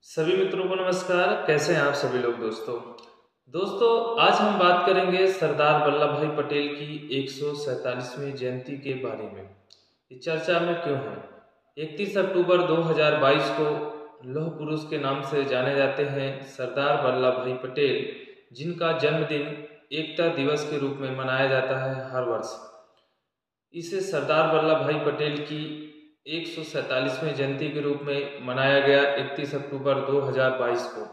सभी मित्रों को नमस्कार। कैसे हैं आप सभी लोग दोस्तों आज हम बात करेंगे सरदार वल्लभ भाई पटेल की 147वीं जयंती के बारे में। ये चर्चा में क्यों है? 31 अक्टूबर 2022 को लौह पुरुष के नाम से जाने जाते हैं सरदार वल्लभ भाई पटेल, जिनका जन्मदिन एकता दिवस के रूप में मनाया जाता है हर वर्ष। इसे सरदार वल्लभ भाई पटेल की 147वीं जयंती के रूप में मनाया गया 31 अक्टूबर 2022 को।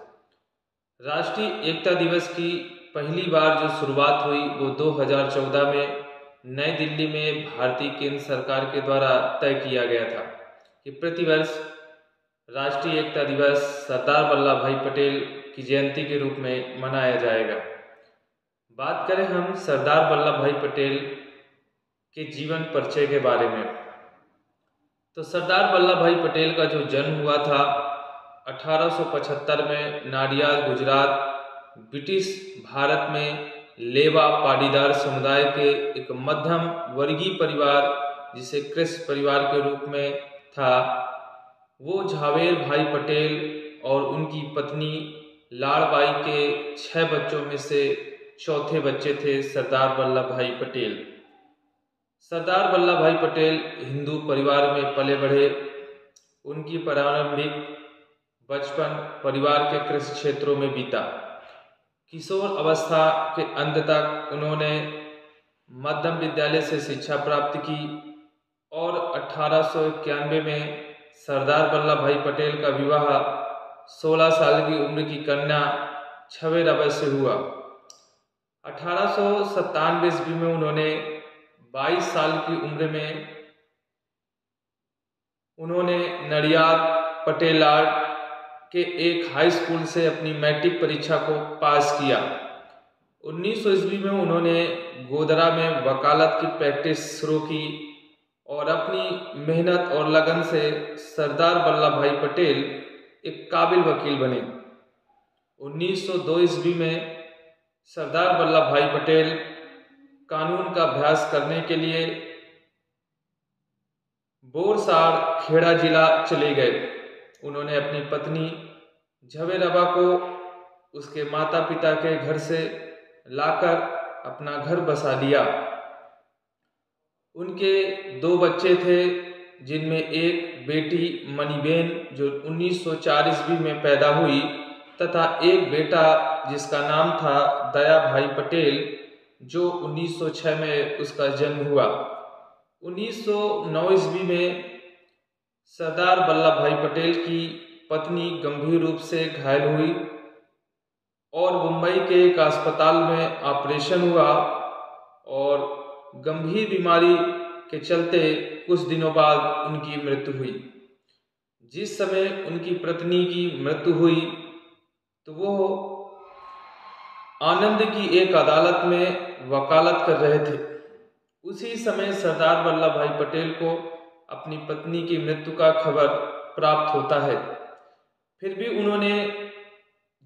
राष्ट्रीय एकता दिवस की पहली बार जो शुरुआत हुई वो 2014 में नई दिल्ली में भारतीय केंद्र सरकार के द्वारा तय किया गया था कि प्रतिवर्ष राष्ट्रीय एकता दिवस सरदार वल्लभ भाई पटेल की जयंती के रूप में मनाया जाएगा। बात करें हम सरदार वल्लभ भाई पटेल के जीवन परिचय के बारे में, तो सरदार वल्लभ भाई पटेल का जो जन्म हुआ था 1875 में नाडियाद, गुजरात, ब्रिटिश भारत में लेवा पाटीदार समुदाय के एक मध्यम वर्गीय परिवार, जिसे कृषि परिवार के रूप में था, वो झावेर भाई पटेल और उनकी पत्नी लाड़बाई के 6 बच्चों में से चौथे बच्चे थे सरदार वल्लभ भाई पटेल। सरदार वल्लभ भाई पटेल हिंदू परिवार में पले बढ़े। उनकी प्रारंभिक बचपन परिवार के कृषि क्षेत्रों में बीता। किशोर अवस्था के अंत तक उन्होंने मध्यम विद्यालय से शिक्षा प्राप्त की और 1891 में सरदार वल्लभ भाई पटेल का विवाह 16 साल की उम्र की कन्या छवेराबाई से हुआ। 1897 ईस्वी में उन्होंने 22 साल की उम्र में उन्होंने नडियाद पटेलाड के एक हाई स्कूल से अपनी मैट्रिक परीक्षा को पास किया। 1900 ईस्वी में उन्होंने गोधरा में वकालत की प्रैक्टिस शुरू की और अपनी मेहनत और लगन से सरदार वल्लभ भाई पटेल एक काबिल वकील बने। 1902 ईस्वी में सरदार वल्लभ भाई पटेल कानून का अभ्यास करने के लिए बोरसाड़ खेड़ा जिला चले गए। उन्होंने अपनी पत्नी झवेराबा को उसके माता पिता के घर से लाकर अपना घर बसा लिया। उनके 2 बच्चे थे, जिनमें एक बेटी मणिबेन जो 1904 ईस्वी में पैदा हुई तथा एक बेटा जिसका नाम था दया भाई पटेल, जो 1906 में उसका जन्म हुआ। 1909 ईस्वी में सरदार वल्लभ भाई पटेल की पत्नी गंभीर रूप से घायल हुई और मुंबई के एक अस्पताल में ऑपरेशन हुआ और गंभीर बीमारी के चलते कुछ दिनों बाद उनकी मृत्यु हुई। जिस समय उनकी पत्नी की मृत्यु हुई तो वो आनंद की एक अदालत में वकालत कर रहे थे। उसी समय सरदार वल्लभ भाई पटेल को अपनी पत्नी की मृत्यु का खबर प्राप्त होता है। फिर भी उन्होंने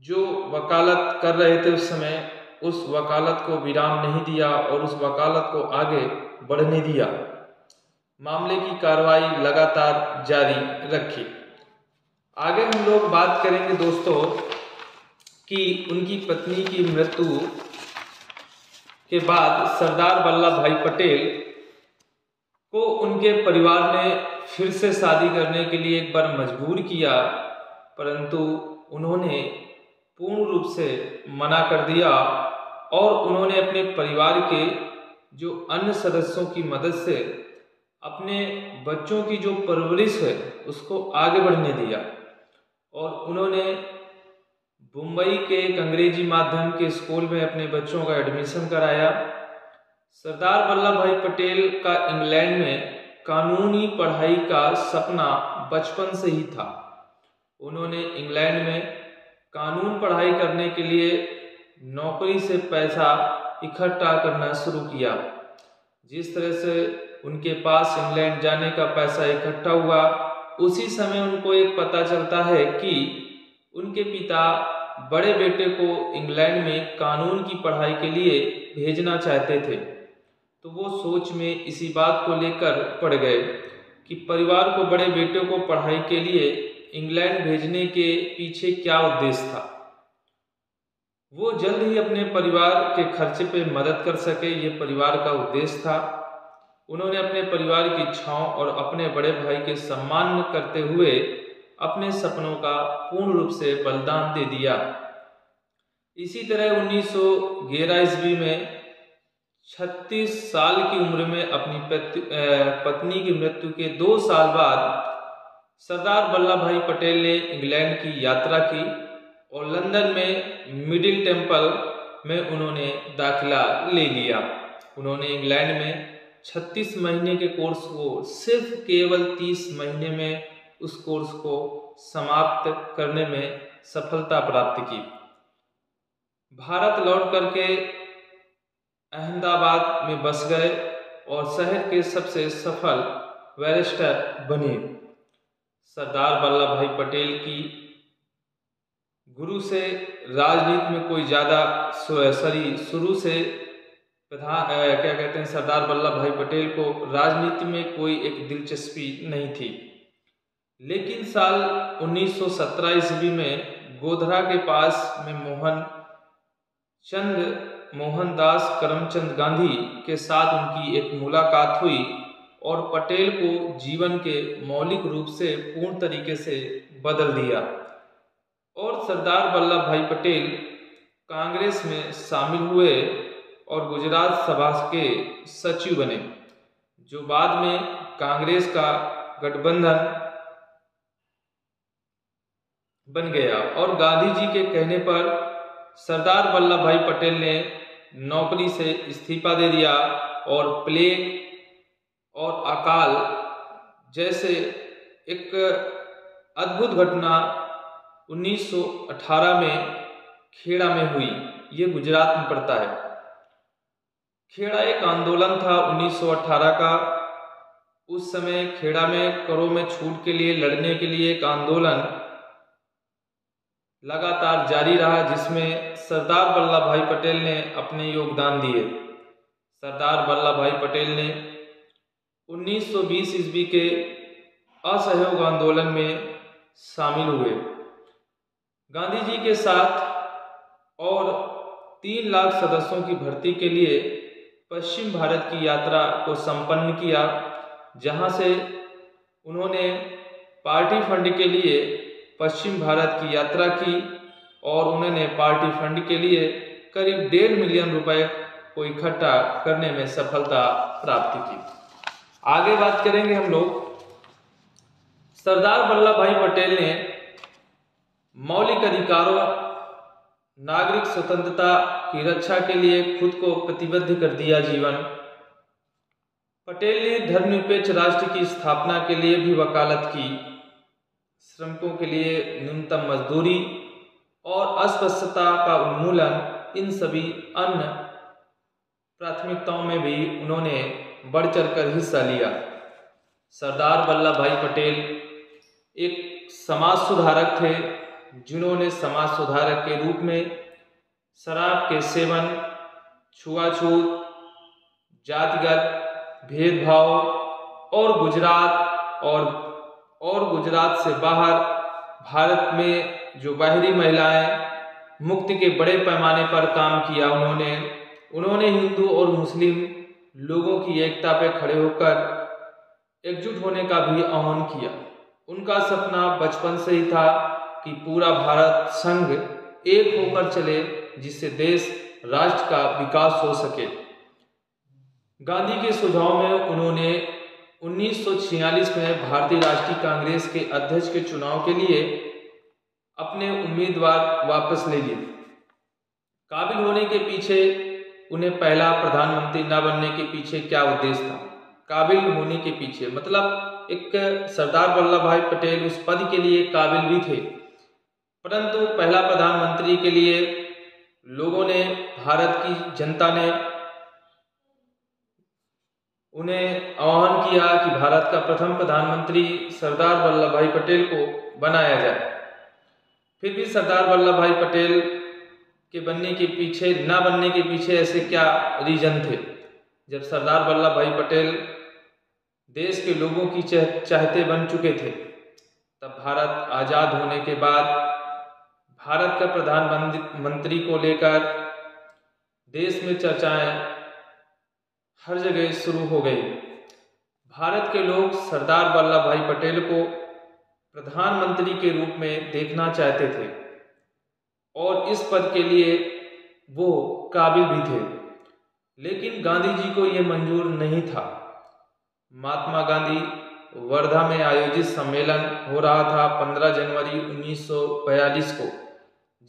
जो वकालत कर रहे थे उस समय उस वकालत को विराम नहीं दिया और उस वकालत को आगे बढ़ने दिया। मामले की कार्रवाई लगातार जारी रखी। आगे हम लोग बात करेंगे दोस्तों कि उनकी पत्नी की मृत्यु के बाद सरदार वल्लभ भाई पटेल को उनके परिवार ने फिर से शादी करने के लिए एक बार मजबूर किया, परंतु उन्होंने पूर्ण रूप से मना कर दिया और उन्होंने अपने परिवार के जो अन्य सदस्यों की मदद से अपने बच्चों की जो परवरिश है उसको आगे बढ़ने दिया और उन्होंने मुंबई के एक अंग्रेजी माध्यम के स्कूल में अपने बच्चों का एडमिशन कराया। सरदार वल्लभ भाई पटेल का इंग्लैंड में कानूनी पढ़ाई का सपना बचपन से ही था। उन्होंने इंग्लैंड में कानून पढ़ाई करने के लिए नौकरी से पैसा इकट्ठा करना शुरू किया। जिस तरह से उनके पास इंग्लैंड जाने का पैसा इकट्ठा हुआ, उसी समय उनको एक पता चलता है कि उनके पिता बड़े बेटे को इंग्लैंड में कानून की पढ़ाई के लिए भेजना चाहते थे। तो वो सोच में इसी बात को लेकर पड़ गए कि परिवार को बड़े बेटे को पढ़ाई के लिए इंग्लैंड भेजने के पीछे क्या उद्देश्य था? वो जल्द ही अपने परिवार के खर्चे पे मदद कर सके, ये परिवार का उद्देश्य था। उन्होंने अपने परिवार की इच्छाओं और अपने बड़े भाई के सम्मान करते हुए अपने सपनों का पूर्ण रूप से बलिदान दे दिया। इसी तरह 1911 ईस्वी में 36 साल की उम्र में अपनी पत्नी की मृत्यु के 2 साल बाद सरदार वल्लभ भाई पटेल ने इंग्लैंड की यात्रा की और लंदन में मिडिल टेम्पल में उन्होंने दाखिला ले लिया। उन्होंने इंग्लैंड में 36 महीने के कोर्स को सिर्फ केवल 30 महीने में उस कोर्स को समाप्त करने में सफलता प्राप्त की। भारत लौट करके अहमदाबाद में बस गए और शहर के सबसे सफल बैरिस्टर बने। सरदार वल्लभ भाई पटेल की गुरु से राजनीति में कोई ज़्यादा शुरू से सरदार वल्लभ भाई पटेल को राजनीति में कोई एक दिलचस्पी नहीं थी। लेकिन साल 1917 ईस्वी में गोधरा के पास में मोहनदास करमचंद गांधी के साथ उनकी एक मुलाकात हुई और पटेल को जीवन के मौलिक रूप से पूर्ण तरीके से बदल दिया और सरदार वल्लभ भाई पटेल कांग्रेस में शामिल हुए और गुजरात सभा के सचिव बने, जो बाद में कांग्रेस का गठबंधन बन गया। और गांधी जी के कहने पर सरदार वल्लभ भाई पटेल ने नौकरी से इस्तीफा दे दिया और प्लेग और अकाल जैसे एक अद्भुत घटना 1918 में खेड़ा में हुई। ये गुजरात में पड़ता है। खेड़ा एक आंदोलन था 1918 का। उस समय खेड़ा में करों में छूट के लिए लड़ने के लिए एक आंदोलन लगातार जारी रहा, जिसमें सरदार वल्लभ भाई पटेल ने अपने योगदान दिए। सरदार वल्लभ भाई पटेल ने 1920 ईस्वी के असहयोग आंदोलन में शामिल हुए। गांधी जी के साथ और 3 लाख सदस्यों की भर्ती के लिए पश्चिम भारत की यात्रा को संपन्न किया, जहां से उन्होंने पार्टी फंड के लिए पश्चिम भारत की यात्रा की और उन्होंने पार्टी फंड के लिए करीब 1.5 मिलियन रुपए को इकट्ठा करने में सफलता प्राप्त की। आगे बात करेंगे हम लोग। सरदार वल्लभ भाई पटेल ने मौलिक अधिकारों, नागरिक स्वतंत्रता की रक्षा के लिए खुद को प्रतिबद्ध कर दिया जीवन। पटेल ने धर्मनिरपेक्ष राष्ट्र की स्थापना के लिए भी वकालत की। श्रमिकों के लिए न्यूनतम मजदूरी और अस्पृश्यता का उन्मूलन, इन सभी अन्य प्राथमिकताओं में भी उन्होंने बढ़ चढ़कर हिस्सा लिया। सरदार वल्लभ भाई पटेल एक समाज सुधारक थे, जिन्होंने समाज सुधारक के रूप में शराब के सेवन, छुआछूत, जातिगत भेदभाव और गुजरात से बाहर भारत में जो बाहरी महिलाएं मुक्ति के बड़े पैमाने पर काम किया। उन्होंने हिंदू और मुस्लिम लोगों की एकता पर खड़े होकर एकजुट होने का भी आह्वान किया। उनका सपना बचपन से ही था कि पूरा भारत संघ एक होकर चले, जिससे देश राष्ट्र का विकास हो सके। गांधी के सुझाव में उन्होंने 1946 में भारतीय राष्ट्रीय कांग्रेस के अध्यक्ष के चुनाव के लिए अपने उम्मीदवार वापस ले लिए। काबिल होने के पीछे, उन्हें पहला प्रधानमंत्री न बनने के पीछे क्या उद्देश्य था? काबिल होने के पीछे मतलब एक सरदार वल्लभ भाई पटेल उस पद के लिए काबिल भी थे, परंतु पहला प्रधानमंत्री के लिए लोगों ने, भारत की जनता ने उन्हें आह्वान किया कि भारत का प्रथम प्रधानमंत्री सरदार वल्लभ भाई पटेल को बनाया जाए। फिर भी सरदार वल्लभ भाई पटेल के न बनने के पीछे ऐसे क्या रीजन थे? जब सरदार वल्लभ भाई पटेल देश के लोगों की चाहते बन चुके थे, तब भारत आज़ाद होने के बाद भारत का प्रधानमंत्री को लेकर देश में चर्चाएं हर जगह शुरू हो गई। भारत के लोग सरदार वल्लभ भाई पटेल को प्रधानमंत्री के रूप में देखना चाहते थे और इस पद के लिए वो काबिल भी थे, लेकिन गांधी जी को ये मंजूर नहीं था। महात्मा गांधी वर्धा में आयोजित सम्मेलन हो रहा था 15 जनवरी 1942 को,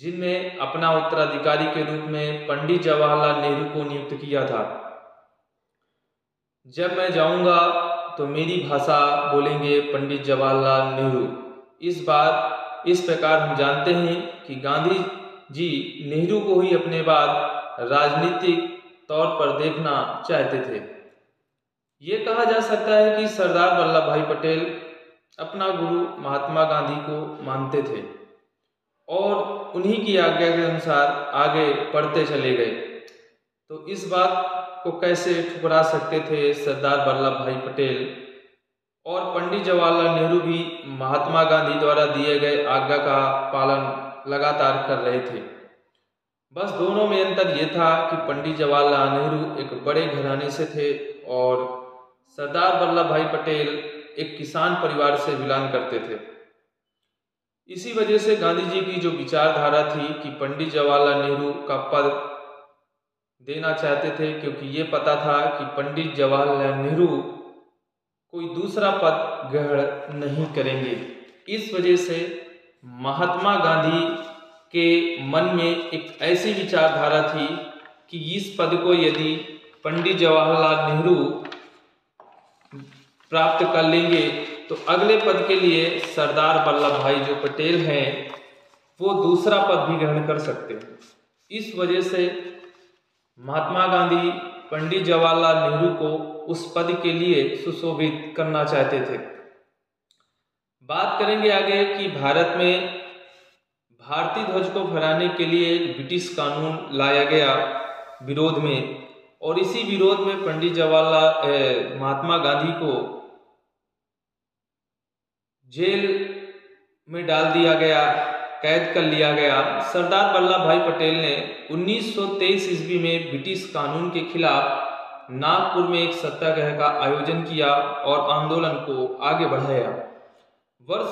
जिनमें अपना उत्तराधिकारी के रूप में पंडित जवाहरलाल नेहरू को नियुक्त किया था। जब मैं जाऊंगा तो मेरी भाषा बोलेंगे पंडित जवाहरलाल नेहरू। इस प्रकार हम जानते हैं कि गांधी जी नेहरू को ही अपने बाद राजनीतिक तौर पर देखना चाहते थे। ये कहा जा सकता है कि सरदार वल्लभ भाई पटेल अपना गुरु महात्मा गांधी को मानते थे और उन्हीं की आज्ञा के अनुसार आगे बढ़ते चले गए। तो इस बात को कैसे ठुकरा सकते थे सरदार वल्लभ भाई पटेल, और पंडित जवाहरलाल नेहरू भी महात्मा गांधी द्वारा दिए गए आज्ञा का पालन लगातार कर रहे थे। बस दोनों में अंतर ये था कि पंडित जवाहरलाल नेहरू एक बड़े घराने से थे और सरदार वल्लभ भाई पटेल एक किसान परिवार से बिलोंग करते थे। इसी वजह से गांधी जी की जो विचारधारा थी कि पंडित जवाहरलाल नेहरू का पद देना चाहते थे, क्योंकि ये पता था कि पंडित जवाहरलाल नेहरू कोई दूसरा पद ग्रहण नहीं करेंगे। इस वजह से महात्मा गांधी के मन में एक ऐसी विचारधारा थी कि इस पद को यदि पंडित जवाहरलाल नेहरू प्राप्त कर लेंगे तो अगले पद के लिए सरदार वल्लभ भाई जो पटेल हैं वो दूसरा पद भी ग्रहण कर सकते हैं। इस वजह से महात्मा गांधी पंडित जवाहरलाल नेहरू को उस पद के लिए सुशोभित करना चाहते थे। बात करेंगे आगे कि भारत में भारतीय ध्वज को फहराने के लिए ब्रिटिश कानून लाया गया विरोध में, और इसी विरोध में पंडित जवाहरलाल महात्मा गांधी को जेल में डाल दिया गया, कैद कर लिया गया। सरदार वल्लभ भाई पटेल ने 1923 ईस्वी में ब्रिटिश कानून के खिलाफ नागपुर में एक सत्याग्रह का आयोजन किया और आंदोलन को आगे बढ़ाया। वर्ष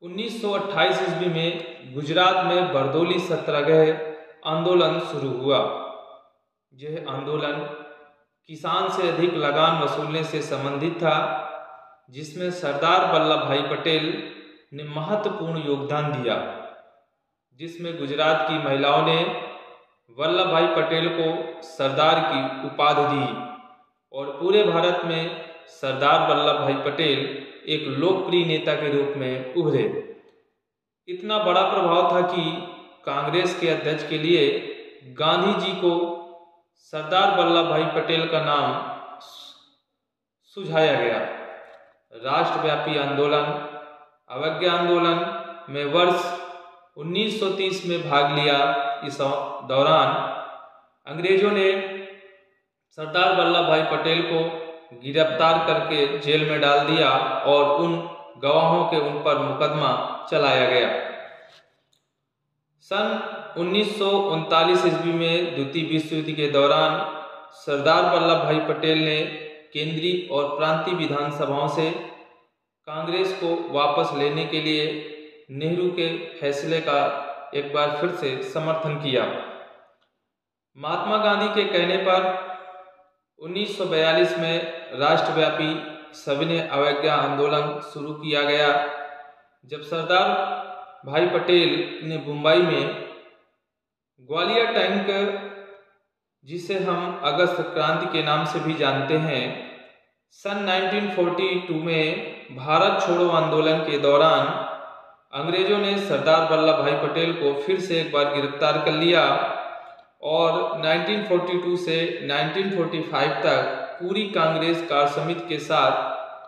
1928 ईस्वी में गुजरात में बरदौली सत्याग्रह आंदोलन शुरू हुआ। यह आंदोलन किसान से अधिक लगान वसूलने से संबंधित था, जिसमें सरदार वल्लभ भाई पटेल ने महत्वपूर्ण योगदान दिया, जिसमें गुजरात की महिलाओं ने वल्लभ भाई पटेल को सरदार की उपाधि दी और पूरे भारत में सरदार वल्लभ भाई पटेल एक लोकप्रिय नेता के रूप में उभरे। इतना बड़ा प्रभाव था कि कांग्रेस के अध्यक्ष के लिए गांधी जी को सरदार वल्लभ भाई पटेल का नाम सुझाया गया। राष्ट्रव्यापी आंदोलन अवज्ञा आंदोलन में वर्ष 1930 में भाग लिया। इस दौरान अंग्रेजों ने सरदार वल्लभ भाई पटेल को गिरफ्तार करके जेल में डाल दिया और उन गवाहों के उन पर मुकदमा चलाया गया। सन 1939 ईस्वी में द्वितीय विश्व युद्ध के दौरान सरदार वल्लभ भाई पटेल ने केंद्रीय और प्रांतीय विधानसभाओं से कांग्रेस को वापस लेने के लिए नेहरू के फैसले का एक बार फिर से समर्थन किया। महात्मा गांधी के कहने पर 1942 में राष्ट्रव्यापी सविनय अवज्ञा आंदोलन शुरू किया गया, जब सरदार भाई पटेल ने मुंबई में ग्वालियर टैंक, जिसे हम अगस्त क्रांति के नाम से भी जानते हैं, सन 1942 में भारत छोड़ो आंदोलन के दौरान अंग्रेजों ने सरदार वल्लभ भाई पटेल को फिर से एक बार गिरफ्तार कर लिया और 1942 से 1945 तक पूरी कांग्रेस कार्यसमिति के साथ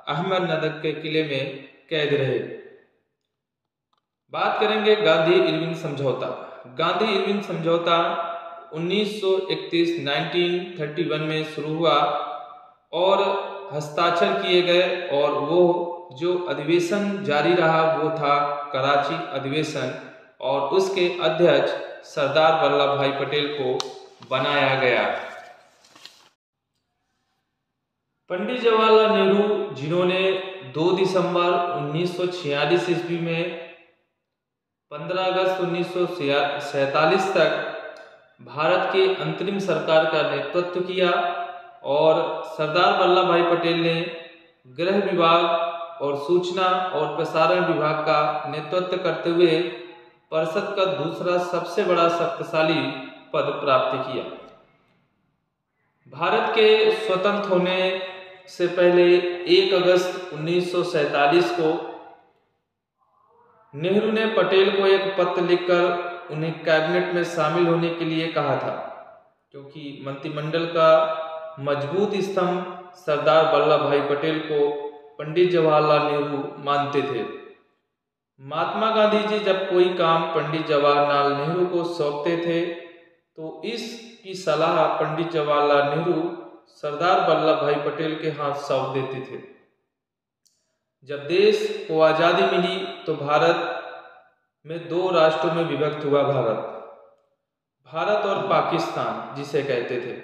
अहमदनगर के किले में कैद रहे। बात करेंगे गांधी इरविन समझौता। गांधी इरविन समझौता 1931 में शुरू हुआ और हस्ताक्षर किए गए और वो जो अधिवेशन जारी रहा वो था कराची अधिवेशन, और उसके अध्यक्ष सरदार वल्लभ भाई पटेल को बनाया गया। पंडित जवाहरलाल नेहरू, जिन्होंने 2 दिसंबर 1946 ईस्वी में 15 अगस्त 1947 तक भारत के अंतरिम सरकार का नेतृत्व किया, और सरदार वल्लभ भाई पटेल ने गृह विभाग और सूचना और प्रसारण विभाग का नेतृत्व करते हुए परिषद का दूसरा सबसे बड़ा शक्तिशाली पद प्राप्त किया। भारत के स्वतंत्र होने से पहले 1 अगस्त 1947 को नेहरू ने पटेल को एक पत्र लिखकर उन्हें कैबिनेट में शामिल होने के लिए कहा था, क्योंकि मंत्रिमंडल का मजबूत स्तंभ सरदार वल्लभ भाई पटेल को पंडित जवाहरलाल नेहरू मानते थे। महात्मा गांधी जी जब कोई काम पंडित जवाहरलाल नेहरू को सौंपते थे तो इसकी सलाह पंडित जवाहरलाल नेहरू सरदार वल्लभ भाई पटेल के हाथ सौंप देते थे। जब देश को आज़ादी मिली तो भारत में 2 राष्ट्रों में विभक्त हुआ भारत और पाकिस्तान जिसे कहते थे।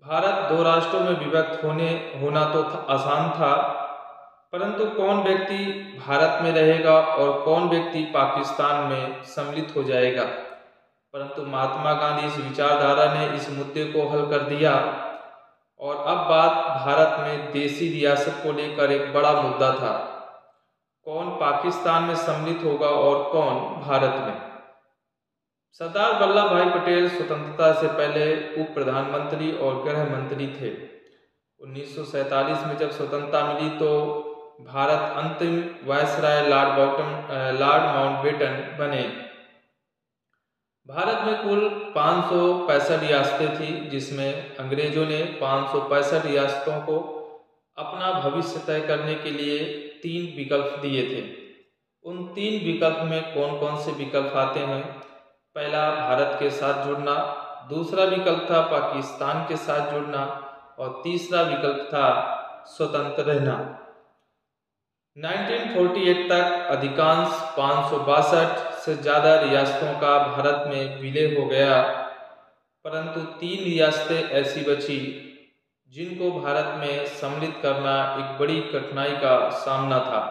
भारत 2 राष्ट्रों में विभक्त होना तो आसान था, परंतु कौन व्यक्ति भारत में रहेगा और कौन व्यक्ति पाकिस्तान में सम्मिलित हो जाएगा। परंतु महात्मा गांधी इस विचारधारा ने इस मुद्दे को हल कर दिया, और अब बात भारत में देशी रियासत को लेकर एक बड़ा मुद्दा था। कौन पाकिस्तान में सम्मिलित होगा और कौन भारत में। सरदार वल्लभ भाई पटेल स्वतंत्रता से पहले उप प्रधानमंत्री और गृह मंत्री थे। 1947 में जब स्वतंत्रता मिली तो भारत अंतिम वायसराय लॉर्ड माउंटबेटन बने। भारत में कुल 565 रियासतें थी, जिसमें अंग्रेजों ने 565 रियासतों को अपना भविष्य तय करने के लिए 3 विकल्प दिए थे। उन 3 विकल्प में कौन कौन से विकल्प आते हैं। पहला, भारत के साथ जुड़ना। दूसरा विकल्प था पाकिस्तान के साथ जुड़ना, और तीसरा विकल्प था स्वतंत्र रहना। 1948 तक अधिकांश 562 से ज़्यादा रियासतों का भारत में विलय हो गया, परंतु 3 रियासतें ऐसी बची जिनको भारत में सम्मिलित करना एक बड़ी कठिनाई का सामना था,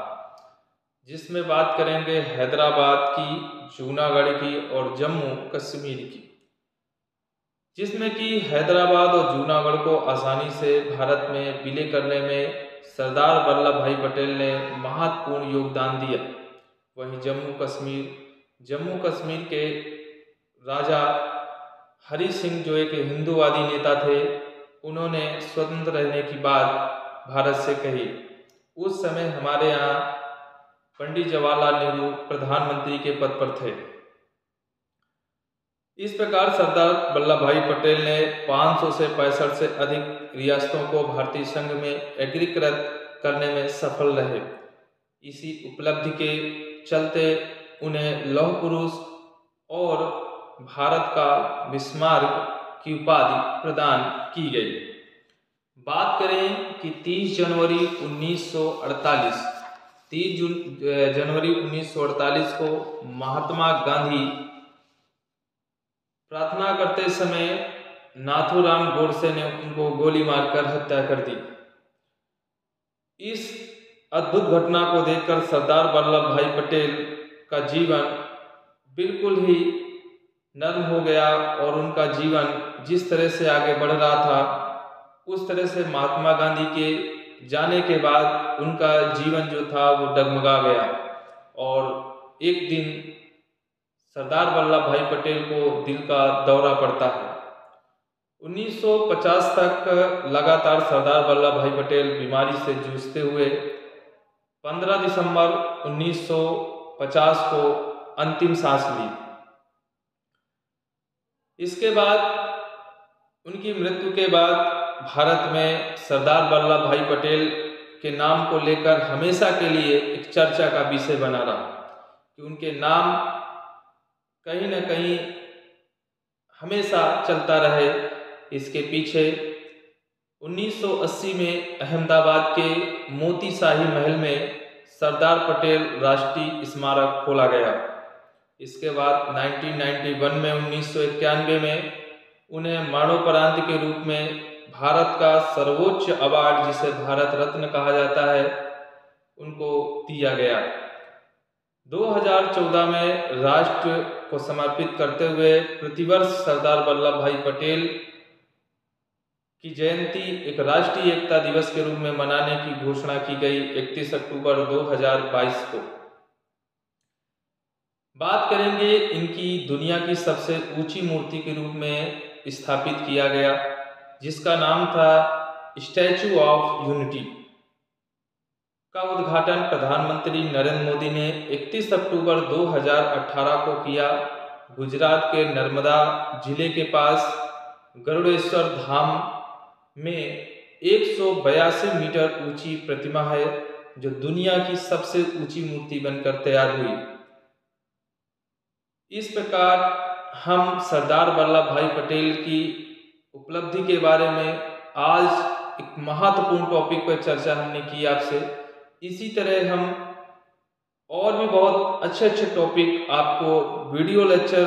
जिसमें बात करेंगे हैदराबाद की, जूनागढ़ की और जम्मू कश्मीर की। जिसमें कि हैदराबाद और जूनागढ़ को आसानी से भारत में विलय करने में सरदार वल्लभ भाई पटेल ने महत्वपूर्ण योगदान दिया। वहीं जम्मू कश्मीर के राजा हरि सिंह, जो एक हिंदूवादी नेता थे, उन्होंने स्वतंत्र रहने की बात भारत से कही। उस समय हमारे यहाँ पंडित जवाहरलाल नेहरू प्रधानमंत्री के पद पर थे। इस प्रकार सरदार वल्लभ भाई पटेल ने 500 से 65 से अधिक रियासतों को भारतीय संघ में एकीकृत करने में सफल रहे। इसी उपलब्धि के चलते उन्हें लौह पुरुष और भारत का बिस्मार्क की उपाधि प्रदान की गई। बात करें कि 30 जनवरी 1948 को महात्मा गांधी प्रार्थना करते समय नाथूराम गोडसे ने उनको गोली मारकर हत्या कर दी। इस अद्भुत घटना को देखकर सरदार वल्लभ भाई पटेल का जीवन बिल्कुल ही नर्म हो गया, और उनका जीवन जिस तरह से आगे बढ़ रहा था उस तरह से महात्मा गांधी के जाने के बाद उनका जीवन जो था वो डगमगा गया। और एक दिन सरदार वल्लभ भाई पटेल को दिल का दौरा पड़ता है। 1950 तक लगातार सरदार वल्लभ भाई पटेल बीमारी से जूझते हुए 15 दिसंबर 1950 को अंतिम सांस ली। इसके बाद उनकी मृत्यु के बाद भारत में सरदार वल्लभ भाई पटेल के नाम को लेकर हमेशा के लिए एक चर्चा का विषय बना रहा कि उनके नाम कहीं न कहीं हमेशा चलता रहे। इसके पीछे 1980 में अहमदाबाद के मोती शाही महल में सरदार पटेल राष्ट्रीय स्मारक खोला गया। इसके बाद 1991 में 1991 में उन्हें मरणोपरांत के रूप में भारत का सर्वोच्च अवार्ड, जिसे भारत रत्न कहा जाता है, उनको दिया गया। 2014 में राष्ट्र को समर्पित करते हुए प्रतिवर्ष सरदार वल्लभ भाई पटेल की जयंती एक राष्ट्रीय एकता दिवस के रूप में मनाने की घोषणा की गई 31 अक्टूबर 2022 को। बात करेंगे इनकी दुनिया की सबसे ऊंची मूर्ति के रूप में स्थापित किया गया, जिसका नाम था स्टैचू ऑफ यूनिटी, का उद्घाटन प्रधानमंत्री नरेंद्र मोदी ने 31 अक्टूबर 2018 को किया। गुजरात के नर्मदा जिले के पास गरुड़ेश्वर धाम में 182 मीटर ऊंची प्रतिमा है, जो दुनिया की सबसे ऊंची मूर्ति बनकर तैयार हुई। इस प्रकार हम सरदार वल्लभ भाई पटेल की उपलब्धि के बारे में आज एक महत्वपूर्ण टॉपिक पर चर्चा हमने की आपसे। इसी तरह हम और भी बहुत अच्छे अच्छे टॉपिक आपको वीडियो लेक्चर